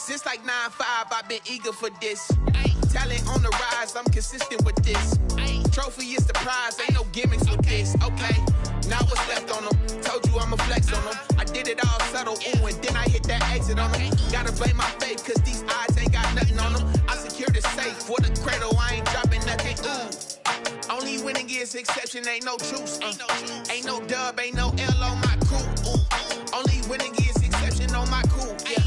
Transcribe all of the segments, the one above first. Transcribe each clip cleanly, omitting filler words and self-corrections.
Since like 9-5, I've been eager for this. Talent on the rise, I'm consistent with this. Trophy is the prize, ain't no gimmicks with this. Okay, now what's left on them? Told you I'ma flex on them. I did it all subtle, ooh, and then I hit that exit on them. Gotta blame my faith, cause these eyes ain't got nothing on them. I secured the safe for the cradle, I ain't dropping nothing, ooh. Only winning is exception, ain't no truce. Ain't no dub, ain't no L on my crew, ooh. Only winning is exception on my crew, yeah.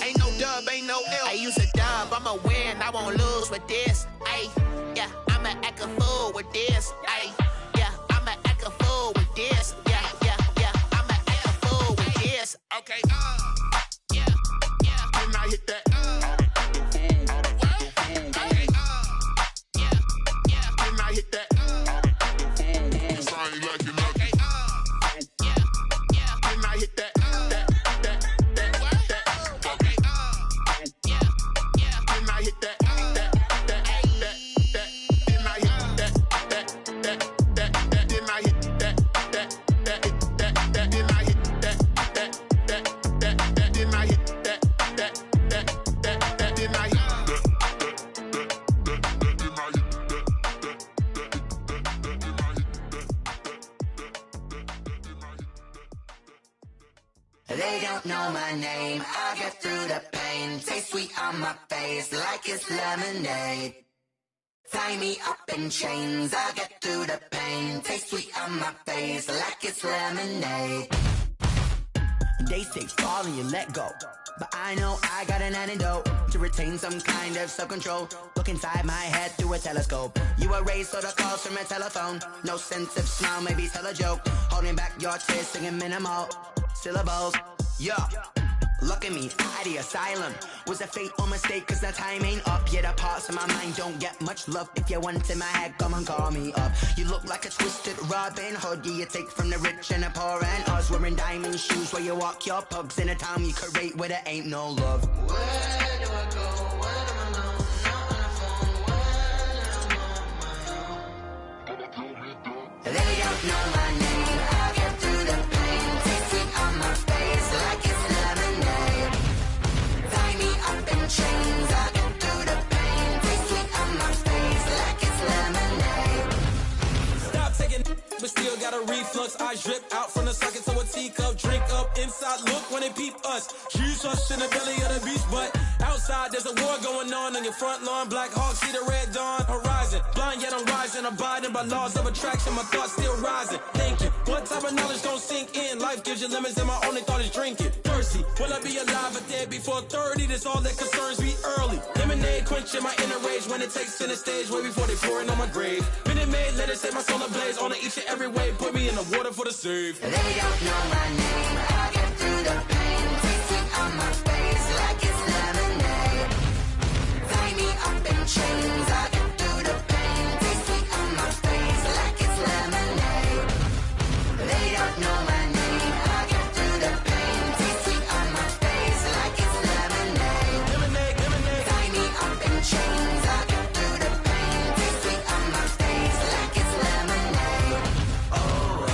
Ain't no dub, ain't no L. I use a dub, I'ma win, I won't lose with this. Ay, yeah, I'ma act a fool with this. Ay, yeah, I'ma act a fool with this. Yeah, yeah, yeah, I'ma act a fool with this. Okay, yeah, yeah. Then I hit that. Okay, yeah, yeah. Then I hit that. Cause I ain't like it. Okay, yeah, yeah. Then I hit that. They don't know my name, I get through the pain. Taste sweet on my face like it's lemonade. Tie me up in chains, I get through the pain. Taste sweet on my face like it's lemonade. They say fall and you let go, but I know I got an antidote to retain some kind of self-control. Look inside my head through a telescope. You erase all the calls from a telephone. No sense of smile, maybe tell a joke. Holding back your tears, singing minimal syllables. Yeah, look at me, out of the asylum. Was a fate or mistake, cause the time ain't up. Yet the parts of my mind don't get much love. If you want in my head, come and call me up. You look like a twisted Robin Hood. Yeah, you take from the rich and the poor and us. Wearing diamond shoes where you walk your pugs. In a town you create where there ain't no love. Where do I go? Where do I know? Not on the phone. When I'm on my own. They don't know my name. I get through the pain. Taste sweet on my face like it's lemonade. Tie me up in chains. I get through the pain. Taste sweet on my face like it's lemonade. Stop taking, but still got a reflux. Eyes drip out from the socket to a teacup. Drink up inside, look when they peep us. Huge us in the belly of the beast, but outside there's a war going on your front lawn. Black Hawk see the red dawn horizon. Blind yet I'm rising, abiding by laws of attraction. My thoughts still rising. Thinking, what type of knowledge gon' sink in? Life gives you lemons and my only thought is drinking. Thirsty, will I be alive or dead before 30? That's all that concerns me early. Lemonade quenching my inner rage when it takes center stage way before they pour it on my grave. Minute Maid, let it set my soul ablaze. On each and every way, put me in the water for the save. They don't know my name, I get through the pain. Taste sweet on my face like it's lemonade. Tie me up in chains, I get through the pain. Taste sweet on my face like it's lemonade. They don't know my name, I get through the pain. Taste sweet on my face like it's lemonade. Tie me up in chains, I get through the pain. Taste sweet on my face like it's lemonade. Oh.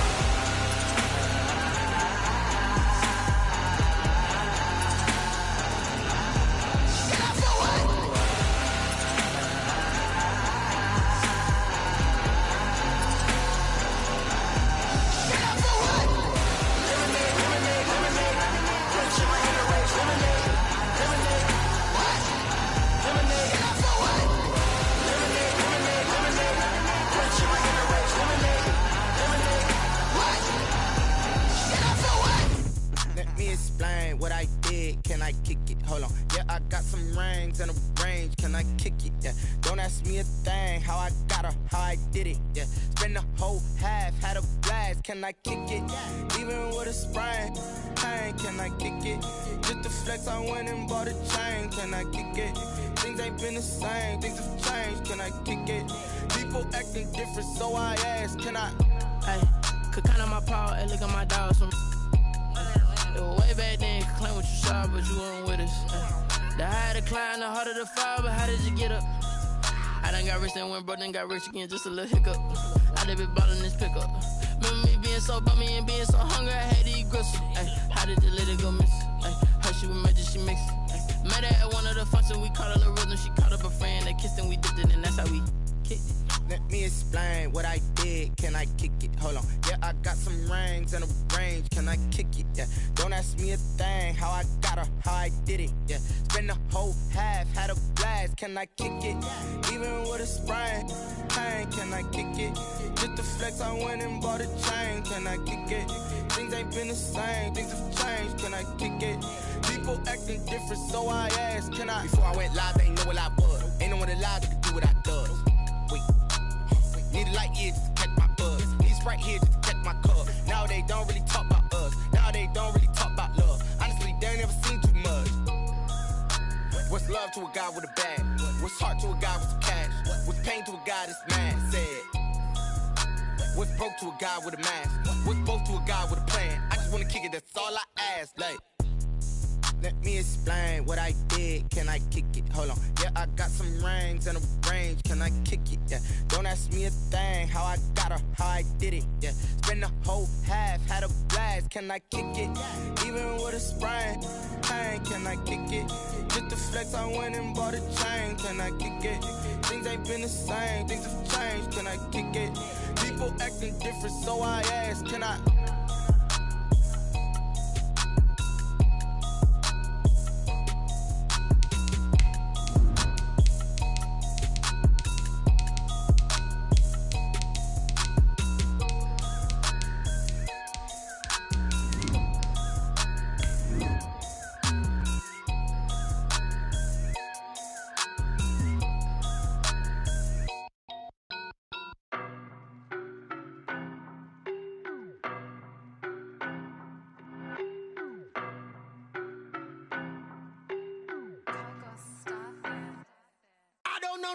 Let me explain what I did. Can I kick it? Hold on. Yeah, I got some rings and a range. Can I kick it? Yeah. Don't ask me a thing. How I got her, how I did it. Yeah. Spend the whole half, had a blast. Can I kick it? Even with a sprain. Pain, can I kick it? Just to flex, I went and bought a chain. Can I kick it? Things ain't been the same. Things have changed. Can I kick it? People acting different, so I ask. Can I? Hey, could count on my power, and look at my dogs from. It was way back then, could claim what you saw, but you weren't with us. The higher the climb, the harder the fall, but how did you get up? I done got rich, then went broke, then got rich again, just a little hiccup. I done been ballin' this pickup. Remember me being so bummy and being so hungry, I had to eat gristle. Ay, how did you let it go miss? Ay, her she was magic, she mixed. Met her at one of the functions, we caught a little rhythm. She caught up a friend, they kissed and we dipped it, and that's how we kicked it. Let me explain what I did. Can I kick it? Hold on. Yeah, I got some rings and a range. Can I kick it? Yeah. Don't ask me a thing. How I got her, how I did it. Yeah. Spend the whole half, had a blast. Can I kick it? Even with a sprain, pain. Can I kick it? Just to flex, I went and bought a chain. Can I kick it? Things ain't been the same. Things have changed. Can I kick it? People acting different, so I asked. Can I? Before I went live, they ain't know what I was. Ain't no one alive that could do what I does. Wait. Need a light year just to catch my buzz. Need Sprite here just to catch my cup. Now they don't really talk about us. Now they don't really talk about love. Honestly, they ain't never seen too much. What's love to a guy with a bag? What's heart to a guy with some cash? What's pain to a guy that's mad? Said. What's broke to a guy with a mask? What's both to a guy with a plan? I just wanna kick it, that's all I ask. Like, let me explain what I did. Can I kick it? Hold on. Yeah, I got some rings and a range. Can I kick it? Yeah. Don't ask me a thing. How I got her, how I did it. Yeah. Spend the whole half, had a blast. Can I kick it? Even with a sprain, pain. Can I kick it? Just to flex, I went and bought a chain. Can I kick it? Things ain't been the same. Things have changed. Can I kick it? People acting different, so I ask. Can I?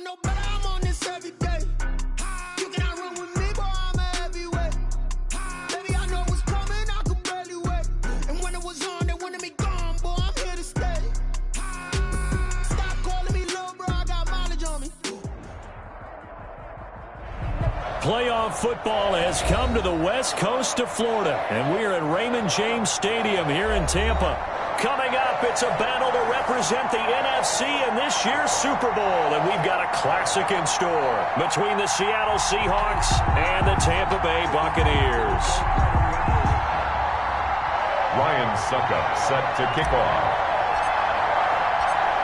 No better, I'm on this every day. You cannot run with me, boy, I'm a heavyweight. Baby, I know what's coming, I could barely wait. And when it was on, they wanted me gone, boy, I'm here to stay. Stop calling me little bro, I got mileage on me. Playoff football has come to the west coast of Florida, and we are at Raymond James Stadium here in Tampa. Coming up, it's a battle to represent the NFC in this year's Super Bowl, and we've got a classic in store between the Seattle Seahawks and the Tampa Bay Buccaneers. Ryan Suckup set to kick off.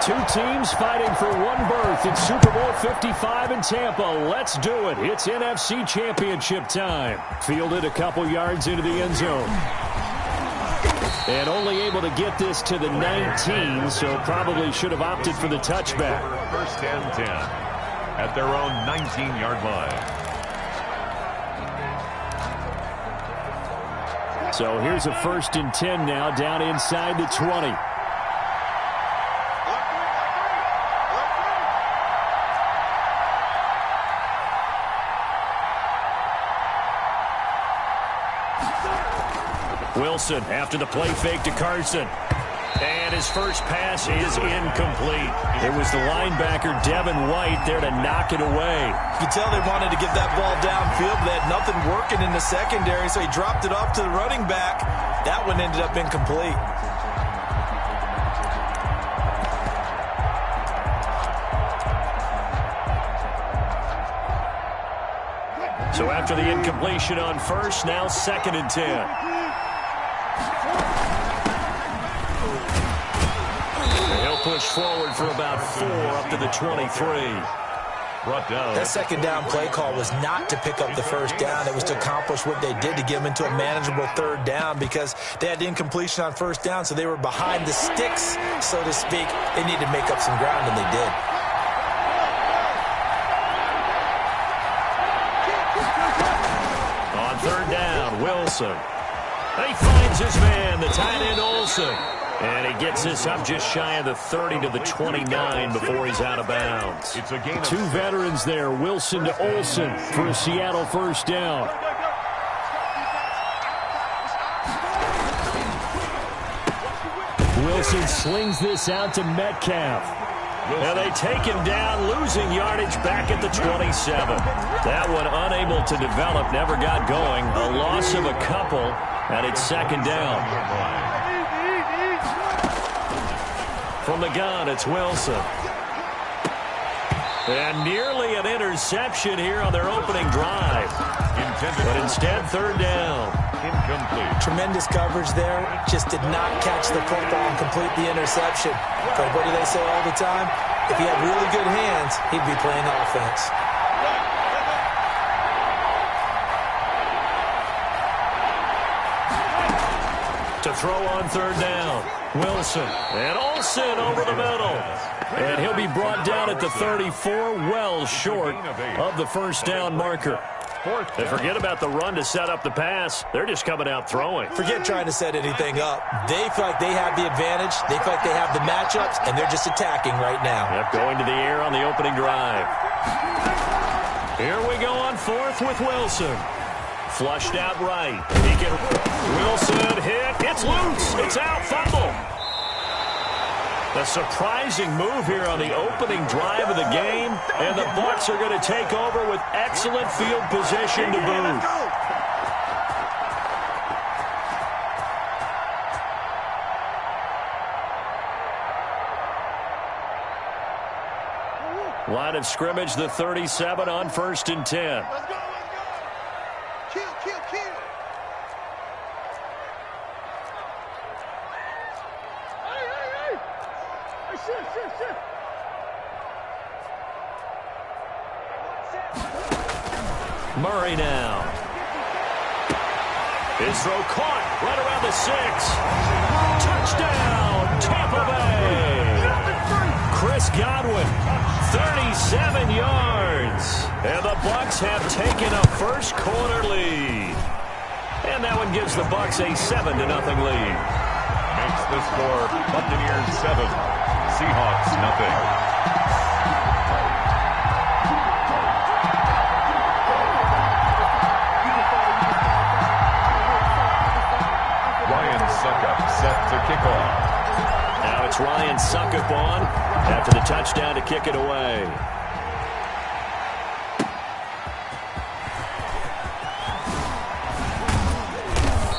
Two teams fighting for one berth in Super Bowl 55 in Tampa. Let's do it. It's NFC Championship time. Fielded a couple yards into the end zone. And only able to get this to the 19, so probably should have opted for the touchback. First and 10 at their own 19-yard line. So here's a 1st and 10 now down inside the 20. Wilson after the play fake to Carson. And his first pass is incomplete. It was the linebacker, Devin White, there to knock it away. You could tell they wanted to get that ball downfield, but they had nothing working in the secondary, so he dropped it off to the running back. That one ended up incomplete. So after the incompletion on first, now 2nd and 10. Push forward for about 4 up to the 23. Brought down. That second down play call was not to pick up the first down. It was to accomplish what they did to get them into a manageable 3rd down because they had incompletion on 1st down, so they were behind the sticks, so to speak. They needed to make up some ground, and they did. On 3rd down, Wilson. He finds his man, the tight end Olsen. And he gets this up just shy of the 30 to the 29 before he's out of bounds. It's a gain of 2 veterans there, Wilson to Olsen for a Seattle 1st down. Wilson slings this out to Metcalf. And they take him down, losing yardage back at the 27. That one unable to develop, never got going. A loss of a couple, and it's 2nd down. From the gun, it's Wilson. And nearly an interception here on their opening drive. But instead, third down. Incomplete. Tremendous coverage there. Just did not catch the football and complete the interception. But what do they say all the time? If he had really good hands, he'd be playing offense. To throw on third down, Wilson. And Olsen over the middle. And he'll be brought down at the 34, well short of the first down marker. And forget about the run to set up the pass. They're just coming out throwing. Forget trying to set anything up. They feel like they have the advantage. They feel like they have the matchups, and they're just attacking right now. Yep, going to the air on the opening drive. Here we go on fourth with Wilson. Flushed out right. Wilson hit. It's loose. It's out. Fumble. A surprising move here on the opening drive of the game, and the Bucs are going to take over with excellent field position to boot. Line of scrimmage, the 37 on 1st and 10. Let's go. Kill. Shift. Murray now. His throw caught right around the 6. Touchdown, Tampa Bay. Chris Godwin, 37 yards. And the Bucs have taken a first quarter lead. And that one gives the Bucs a 7-0 lead. Makes the score Buccaneers 7, Seahawks nothing. Set to kick off. Now it's Ryan Suckup on after the touchdown to kick it away.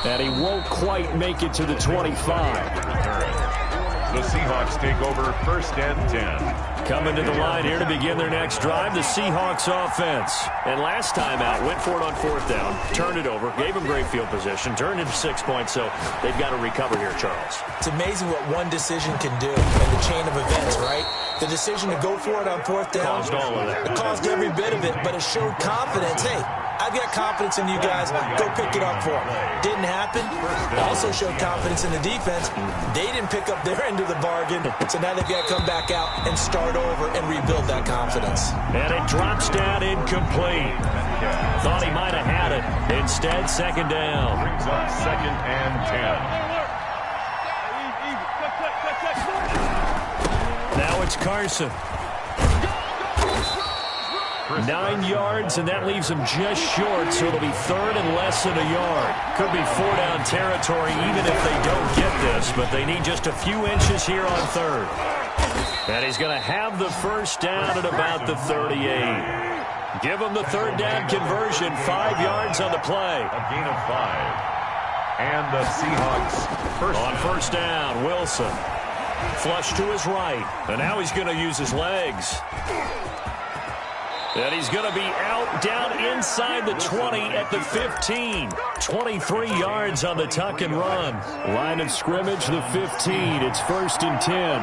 And he won't quite make it to the 25. The Seahawks take over 1st and 10. Coming to the line here to begin their next drive, the Seahawks offense. And last time out, went for it on 4th down, turned it over, gave them great field position, turned into 6 points, so they've got to recover here, Charles. It's amazing what one decision can do in the chain of events, right? The decision to go for it on 4th down. Caused all of that. It caused every bit of it, but it showed confidence. Hey, I've got confidence in you guys. Go pick it up for them. Didn't happen. Also showed confidence in the defense. They didn't pick up their end of the bargain, so now they've got to come back out and start over and rebuild that confidence. And it drops down incomplete. Thought he might have had it. Instead, 2nd down. Brings up 2nd and 10. Now it's Carson. 9 yards, and that leaves him just short, so it'll be 3rd and less than a yard. Could be 4-down territory even if they don't get this, but they need just a few inches here on 3rd. And he's going to have the first down at about the 38. Give him the 3rd down conversion, 5 yards on the play. A gain of 5. And the Seahawks on 1st down, Wilson. Flush to his right, and now he's going to use his legs. And he's going to be out down inside the 20 at the 15. 23 yards on the tuck and run. Line of scrimmage, the 15. It's 1st and 10.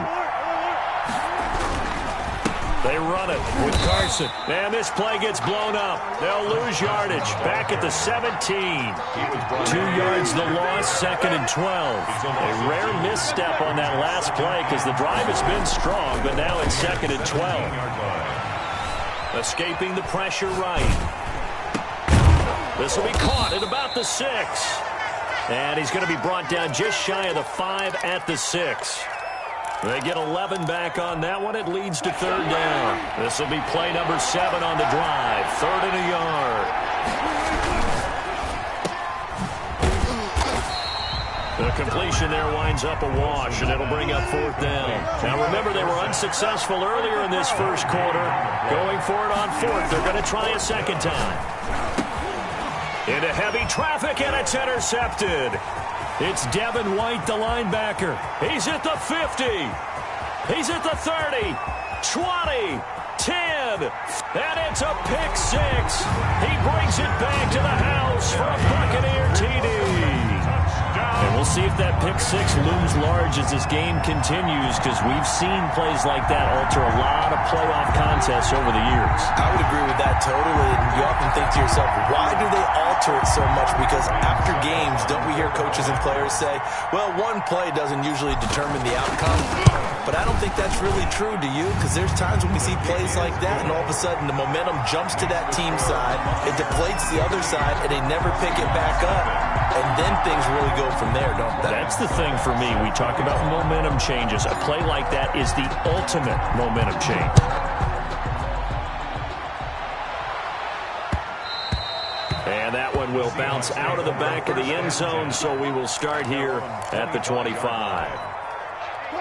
They run it with Carson. And this play gets blown up. They'll lose yardage. Back at the 17. 2 yards the loss, 2nd and 12. A rare misstep on that last play because the drive has been strong, but now it's 2nd and 12. Escaping the pressure right. This will be caught at about the 6. And he's going to be brought down just shy of the 5 at the 6. They get 11 back on that one. It leads to 3rd down. This will be play number 7 on the drive. 3rd and a yard. The completion there winds up a wash, and it'll bring up 4th down. Now, remember, they were unsuccessful earlier in this first quarter. Going for it on 4th. They're going to try a 2nd time. Into heavy traffic, and it's intercepted. It's Devin White, the linebacker. He's at the 50. He's at the 30, 20, 10, and it's a pick six. He brings it back to the house for a Buccaneer TD. And we'll see if that pick six looms large as this game continues, because we've seen plays like that alter a lot of playoff contests over the years. I would agree with that totally. And you often think to yourself, why do they alter it so much? Because after games, don't we hear coaches and players say, well, one play doesn't usually determine the outcome. But I don't think that's really true, do you? Because there's times when we see plays like that, and all of a sudden the momentum jumps to that team side, it deflates the other side, and they never pick it back up. And then things really go from there, don't they? That's the thing for me. We talk about momentum changes. A play like that is the ultimate momentum change. And that one will bounce out of the back of the end zone, so we will start here at the 25.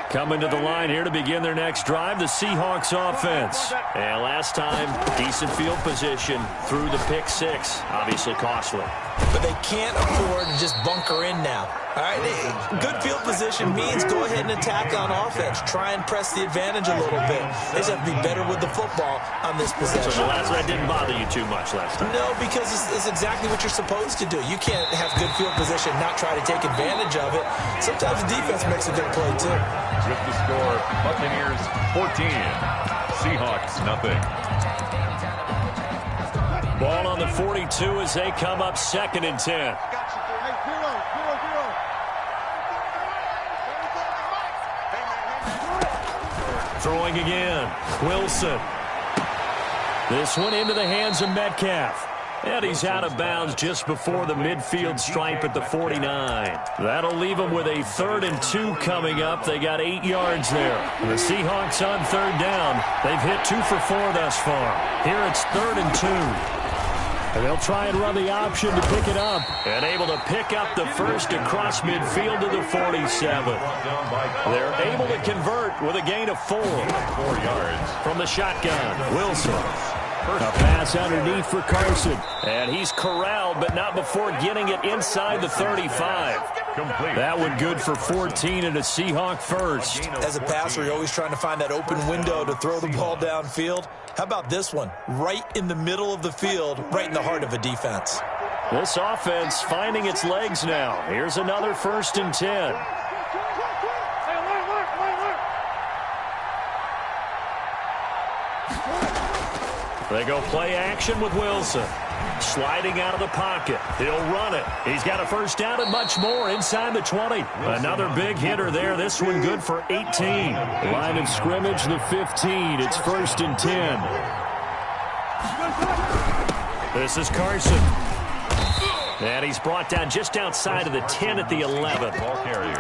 Coming to the line here to begin their next drive, the Seahawks offense. And last time, decent field position through the pick six. Obviously costly. But they can't afford to just bunker in now. All right, good field position means go ahead and attack on offense. Try and press the advantage a little bit. They just have to be better with the football on this possession. So the last one didn't bother you too much last time? No, because it's exactly what you're supposed to do. You can't have good field position, not try to take advantage of it. Sometimes the defense makes a good play, too. With the score, Buccaneers 14, Seahawks nothing. Ball on the 42 as they come up 2nd and 10. Throwing again. Wilson. This one into the hands of Metcalf. And he's out of bounds just before the midfield stripe at the 49. That'll leave them with a 3rd and 2 coming up. They got 8 yards there. The Seahawks on 3rd down. They've hit 2 for 4 thus far. Here it's 3rd and 2. And they'll try and run the option to pick it up. And able to pick up the first across midfield to the 47. They're able to convert with a gain of 4. 4 yards. From the shotgun, Wilson. A pass underneath for Carson. And he's corralled, but not before getting it inside the 35. Complete. That one good for 14 and a Seahawk first. As a passer, you're always trying to find that open window to throw the ball downfield. How about this one? Right in the middle of the field, right in the heart of a defense. This offense finding its legs now. Here's another 1st and 10. They go play action with Wilson. Sliding out of the pocket. He'll run it. He's got a first down and much more inside the 20. Another big hitter there. This one good for 18. Line of scrimmage, the 15. It's 1st and 10. This is Carson. And he's brought down just outside of the 10 at the 11. Ball carrier.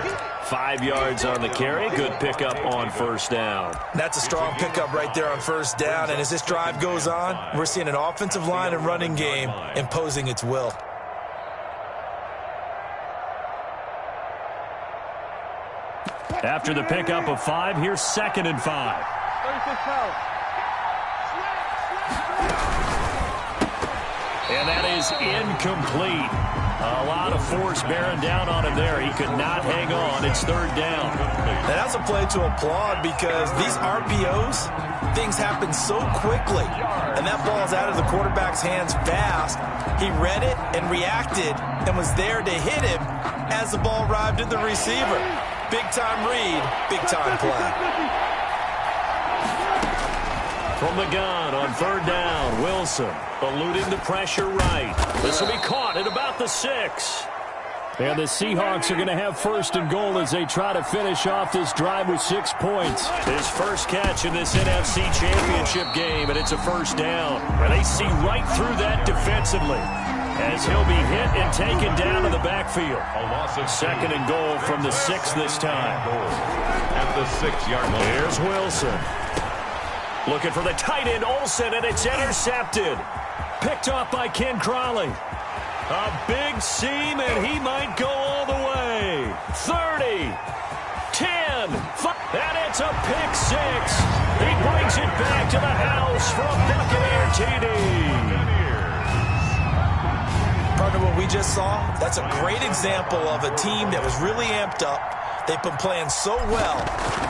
5 yards on the carry. Good pickup on 1st down. That's a strong pickup right there on 1st down. And as this drive goes on, we're seeing an offensive line and running game imposing its will. After the pickup of 5, here's 2nd and 5. And that is incomplete. A lot of force bearing down on him there. He could not hang on. It's 3rd down. And that's a play to applaud because these RPOs, things happen so quickly. And that ball's out of the quarterback's hands fast. He read it and reacted and was there to hit him as the ball arrived at the receiver. Big-time read, big-time play. From the gun on 3rd down, Wilson eluding the pressure right. This will be caught at about the 6. And the Seahawks are going to have 1st and goal as they try to finish off this drive with 6 points. His first catch in this NFC Championship game, and it's a 1st down. And they see right through that defensively as he'll be hit and taken down to the backfield. 2nd and goal from the 6 this time. At the 6-yard line. Here's Wilson. Looking for the tight end, Olsen, and it's intercepted. Picked off by Ken Crawley. A big seam, and he might go all the way. 30, 10, 5, and it's a pick 6. He brings it back to the house for a Buccaneer TD. Partner, what we just saw, that's a great example of a team that was really amped up, They've been playing so well,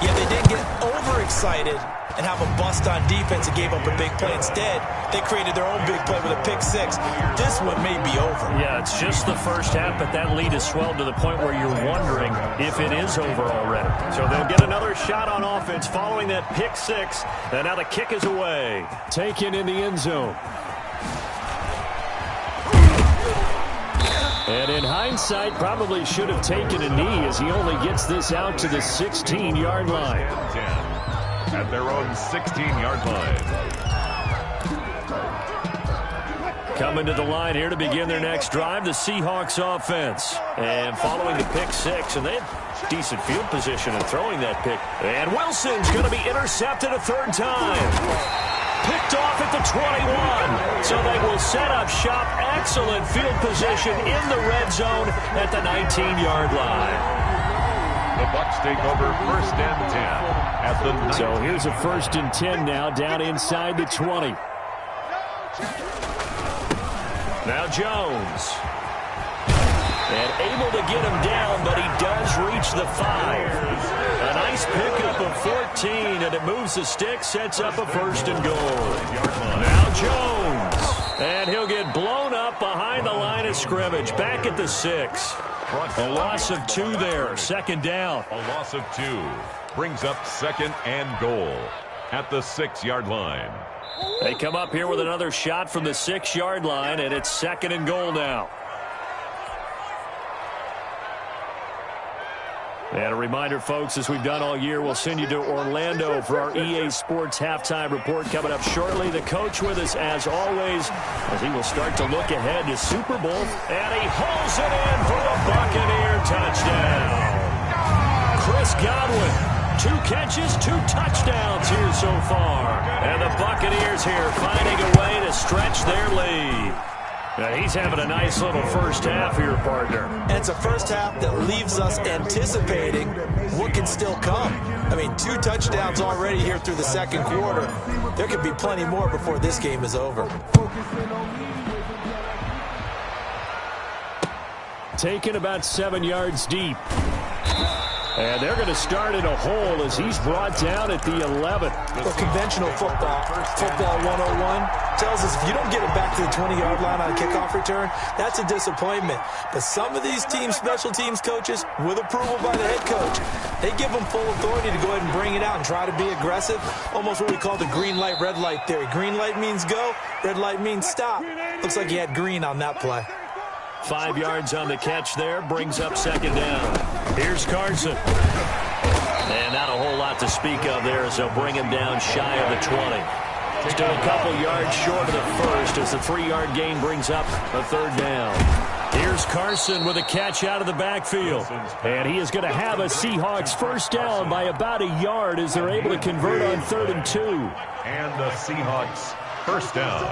yet they didn't get overexcited and have a bust on defense and gave up a big play. Instead, they created their own big play with a pick six. This one may be over. Yeah, it's just the first half, but that lead has swelled to the point where you're wondering if it is over already. So they'll get another shot on offense following that pick six, and now the kick is away. Taken in the end zone. And in hindsight, probably should have taken a knee as he only gets this out to the 16-yard line. 10 at their own 16-yard line. Coming to the line here to begin their next drive, the Seahawks offense. And following the pick six, and they had decent field position in throwing that pick. And Wilson's going to be intercepted a third time. Picked off at the 21. So they will set up shop. Excellent field position in the red zone at the 19-yard line. The Bucs take over first and 10 at the 19. So here's a first and 10 now down inside the 20. Now Jones. And able to get him down, but he does reach the 5. A nice pickup of 14, and it moves the stick, sets up a first and goal. Now Jones. And he'll get blown up behind the line of scrimmage. Back at the 6. A loss of 2 there. Second down. A loss of 2 brings up second and goal at the 6-yard line. They come up here with another shot from the 6-yard line, and it's second and goal now. And a reminder, folks, as we've done all year, we'll send you to Orlando for our EA Sports halftime report coming up shortly. The coach with us, as always, as he will start to look ahead to Super Bowl. And he hauls it in for the Buccaneer touchdown. Chris Godwin, 2 catches, 2 touchdowns here so far. And the Buccaneers here finding a way to stretch their lead. Now he's having a nice little first half here, partner. And it's a first half that leaves us anticipating what can still come. I mean, 2 touchdowns already here through the second quarter. There could be plenty more before this game is over. Taken about 7 yards deep. And they're going to start in a hole as he's brought down at the 11. Well, conventional football 101, tells us if you don't get it back to the 20-yard line on a kickoff return, that's a disappointment. But some of these team special teams coaches, with approval by the head coach, they give them full authority to go ahead and bring it out and try to be aggressive, almost what we call the green light, red light theory. Green light means go, red light means stop. Looks like he had green on that play. 5 yards on the catch there, brings up second down. Here's Carson. And not a whole lot to speak of there as they'll bring him down shy of the 20. Still a couple yards short of the first as the 3-yard gain brings up a third down. Here's Carson with a catch out of the backfield. And he is going to have a Seahawks first down by about a yard as they're able to convert on 3rd and 2. And the Seahawks first down.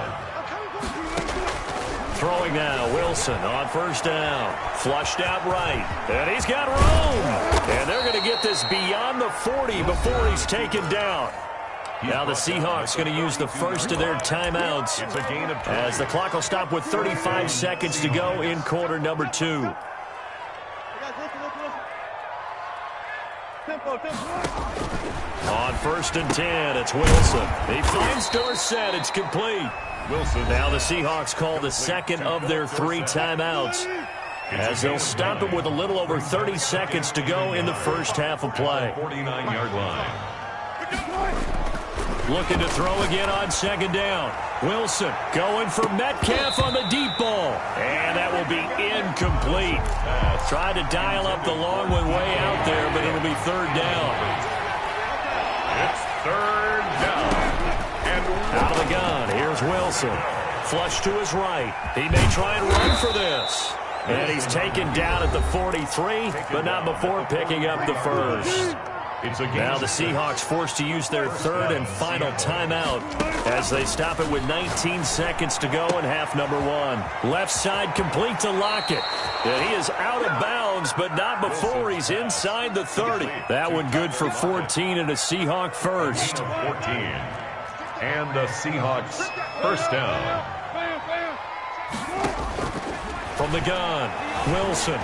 Throwing now, Wilson on first down. Flushed out right. And he's got room. And they're going to get this beyond the 40 before he's taken down. Now the Seahawks going to use the first of their timeouts as the clock will stop with 35 seconds to go in quarter number 2. On 1st and 10, it's Wilson. He finds Dorsett. It's complete. Wilson. Now the Seahawks call the second of their 3 timeouts as they'll stop it with a little over 30 seconds to go in the first half of play. 49-yard line. Looking to throw again on second down. Wilson going for Metcalf on the deep ball. And that will be incomplete. Tried to dial up the long one way out there, but it'll be third down. It's third down. Out of the gun, here's Wilson. Flush to his right. He may try and run for this. And he's taken down at the 43, but not before picking up the first. Now the Seahawks forced to use their 3rd and final timeout as they stop it with 19 seconds to go in half number 1. Left side complete to Lockett. And he is out of bounds, but not before he's inside the 30. That one good for 14 and a Seahawk first. 14. And the Seahawks first down. From the gun, Wilson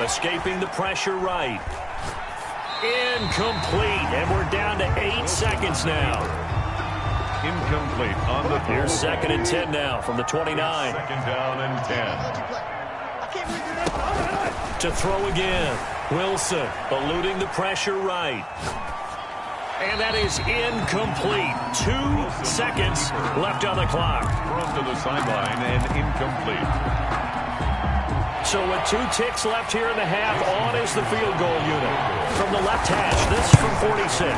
escaping the pressure right. Incomplete, and we're down to 8 seconds now. Incomplete on the throw. Here's 2nd and 10 now from the 29. 2nd down and 10. To throw again. Wilson eluding the pressure right. And that is incomplete. 2 seconds left on the clock. Thrown to the sideline and incomplete. So with 2 ticks left here in the half, on is the field goal unit. From the left hash, this from 46.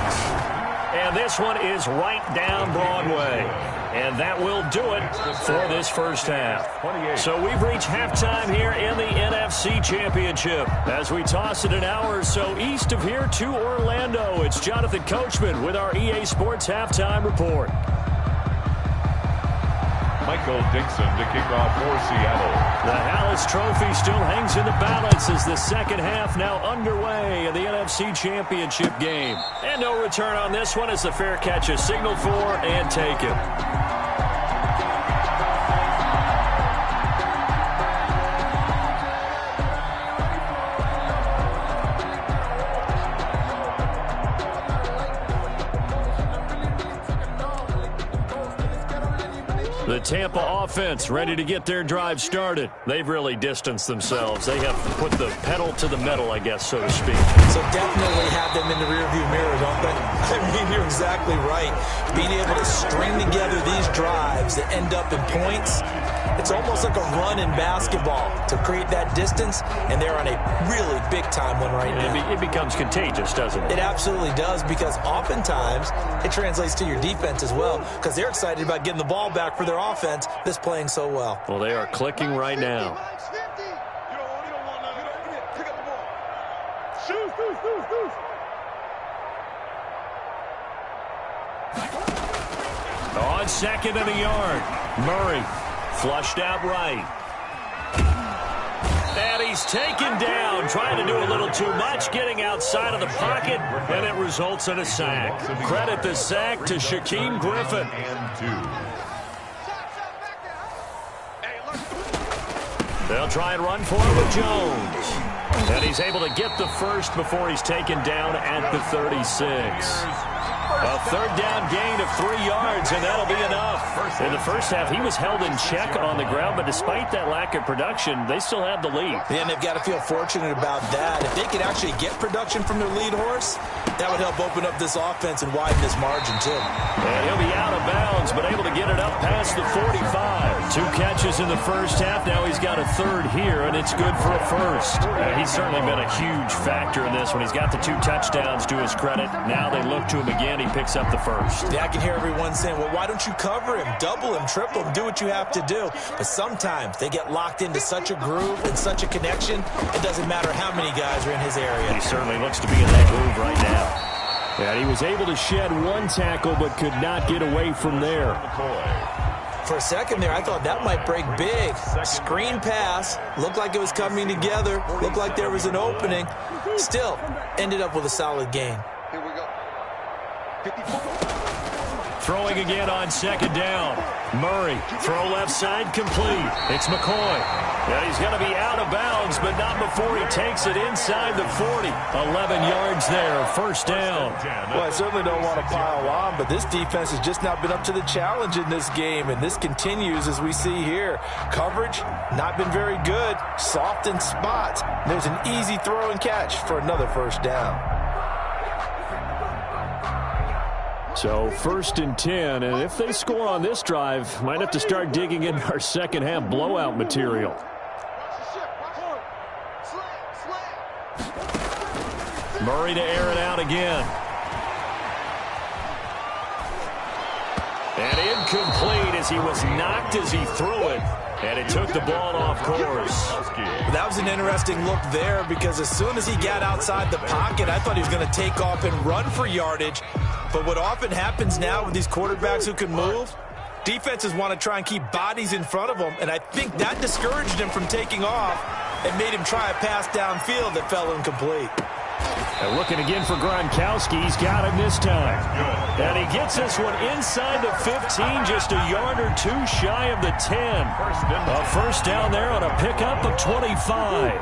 And this one is right down Broadway. And that will do it for this first half. So we've reached halftime here in the NFC Championship. As we toss it an hour or so east of here to Orlando, it's Jonathan Coachman with our EA Sports Halftime Report. Michael Dixon to kick off for Seattle. The Hallis Trophy still hangs in the balance as the second half now underway in the NFC Championship game. And no return on this one as the fair catch is signaled for and taken. The Tampa offense ready to get their drive started. They've really distanced themselves. They have put the pedal to the metal, I guess, so to speak. So definitely have them in the rearview mirror, don't they? I mean, you're exactly right. Being able to string together these drives that end up in points, it's almost like a run in basketball to create that distance, and they're on a really big-time one right now. It becomes contagious, doesn't it? It absolutely does, because oftentimes it translates to your defense as well, because they're excited about getting the ball back for their offense that's playing so well. Well, they are clicking right now. On 2nd and a yard, Murray flushed out right. And he's taken down, trying to do a little too much, getting outside of the pocket, and it results in a sack. Credit the sack to Shaquem Griffin. They'll try and run for it with Jones. And he's able to get the first before he's taken down at the 36. A 3rd down gain of 3 yards, and that'll be enough. In the first half, he was held in check on the ground, but despite that lack of production, they still have the lead. And they've got to feel fortunate about that. If they could actually get production from their lead horse, that would help open up this offense and widen this margin, too. And he'll be out of bounds, but able to get it up past the 45. 2 catches in the first half. Now he's got a 3rd here, and it's good for a first. He's certainly been a huge factor in this one. He's got the 2 touchdowns to his credit. Now they look to him again. He picks up the first. Yeah, I can hear everyone saying, well, why don't you cover him, double him, triple him, do what you have to do. But sometimes they get locked into such a groove and such a connection, it doesn't matter how many guys are in his area. He certainly looks to be in that groove right now. And he was able to shed 1 tackle but could not get away from there. For a second there, I thought that might break big. Screen pass, looked like it was coming together, looked like there was an opening. Still, ended up with a solid gain. Here we go. 54. Throwing again on 2nd down. Murray, throw left side, complete. It's McCoy. And he's going to be out of bounds, but not before he takes it inside the 40. 11 yards there, 1st down. Well, I certainly don't want to pile on, but this defense has just not been up to the challenge in this game, and this continues as we see here. Coverage, not been very good. Soft in spots. There's an easy throw and catch for another 1st down. So 1st and 10, and if they score on this drive, might have to start digging in our second half blowout material. Murray to air it out again. And incomplete as he was knocked as he threw it. And it took the ball off course. That was an interesting look there because as soon as he got outside the pocket, I thought he was going to take off and run for yardage. But what often happens now with these quarterbacks who can move, defenses want to try and keep bodies in front of them, and I think that discouraged him from taking off and made him try a pass downfield that fell incomplete. And looking again for Gronkowski. He's got him this time. And he gets this one inside the 15, just a yard or 2 shy of the 10. A 1st down there on a pickup of 25.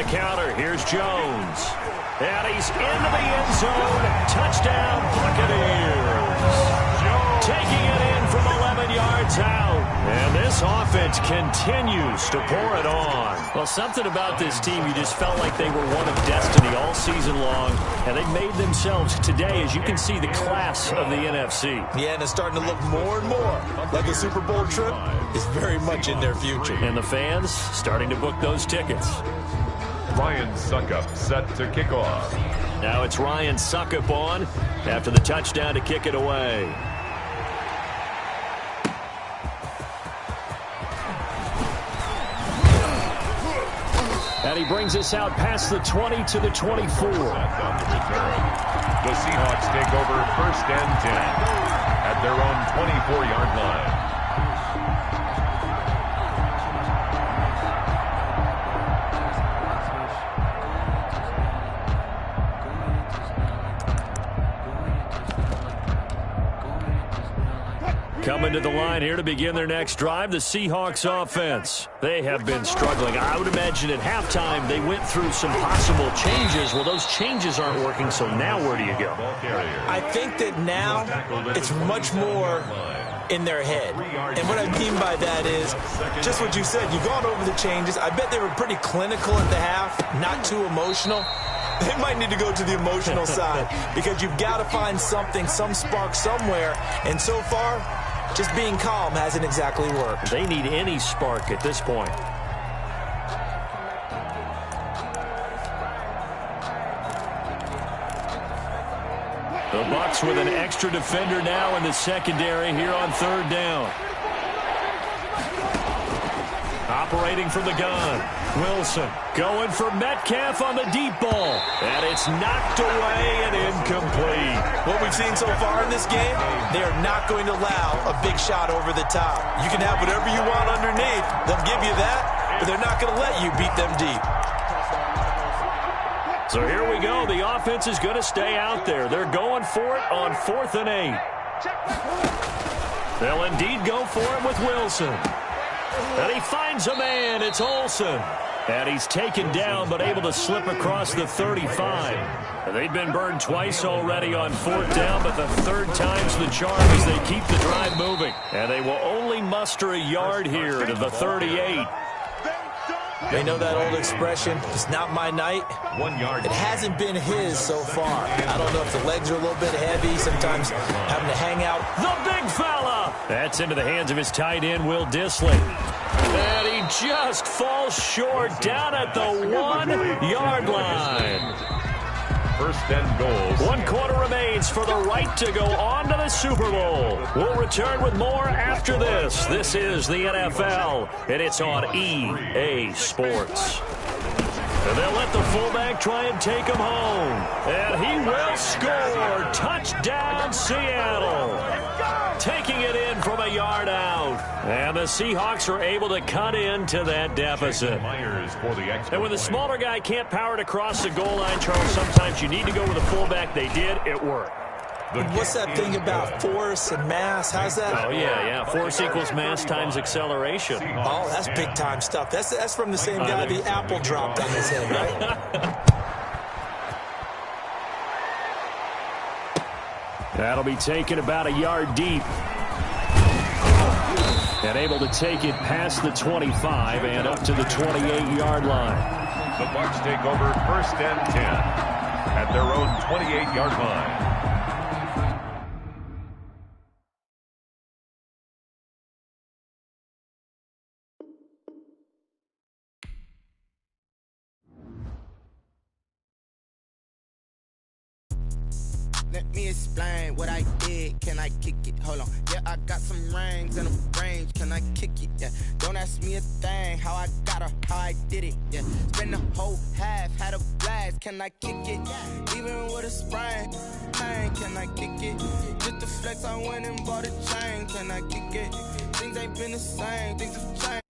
the counter. Here's Jones. And he's into the end zone. Touchdown, Buccaneers. Taking it in from 11 yards out. And this offense continues to pour it on. Well, something about this team, you just felt like they were one of destiny all season long. And they made themselves today, as you can see, the class of the NFC. Yeah, and it's starting to look more and more like a Super Bowl trip is very much in their future. And the fans starting to book those tickets. Ryan Suckup set to kick off. Now it's Ryan Suckup on after the touchdown to kick it away. And he brings us out past the 20 to the 24. The Seahawks take over 1st and 10 at their own 24-yard line. Coming to the line here to begin their next drive, the Seahawks offense. They have been struggling. I would imagine at halftime they went through some possible changes. Well, those changes aren't working, so now where do you go? I think that now it's much more in their head. And what I mean by that is just what you said. You've gone over the changes. I bet they were pretty clinical at the half, not too emotional. They might need to go to the emotional side because you've got to find something, some spark somewhere. And so far, just being calm hasn't exactly worked. They need any spark at this point. The Bucs with an extra defender now in the secondary here on 3rd down. Operating from the gun. Wilson going for Metcalf on the deep ball. And it's knocked away and incomplete. What we've seen so far in this game, they are not going to allow a big shot over the top. You can have whatever you want underneath. They'll give you that, but they're not going to let you beat them deep. So here we go. The offense is going to stay out there. They're going for it on 4th and 8. They'll indeed go for it with Wilson. And he finds a man. It's Olsen. And he's taken down but able to slip across the 35. And they've been burned twice already on 4th down, but the 3rd time's the charm as they keep the drive moving. And they will only muster a yard here to the 38. They know that old expression, it's not my night. 1 yard. It hasn't been his so far. I don't know if the legs are a little bit heavy, sometimes having to hang out. The big fella! That's into the hands of his tight end, Will Dissly. And he just falls short down at the 1-yard line. 1st and goal. 1 quarter remains for the right to go on to the Super Bowl. We'll return with more after this. This is the NFL, and it's on EA Sports. And they'll let the fullback try and take him home. And he will score. Touchdown, Seattle. Taking it in from a yard out. And the Seahawks are able to cut into that deficit. And when the smaller guy can't power it across the goal line, Charles, sometimes you need to go with a fullback. They did. It worked. What's that thing about force and mass? How's that? Oh, yeah. Force equals mass times acceleration. Oh, that's big-time stuff. That's from the same guy the apple dropped on his head, right? That'll be taken about a yard deep. And able to take it past the 25 and up to the 28-yard line. The Bucs take over 1st and 10 at their own 28-yard line. Let me explain what I did. Can I kick it? Hold on. Yeah, I got some rings and a range. Can I kick it? Yeah. Don't ask me a thing. How I got her, how I did it. Yeah. Spend the whole half, had a blast. Can I kick it? Even with a sprain. Pain, can I kick it? Just the flex, I went and bought a chain. Can I kick it? Things ain't been the same. Things have changed.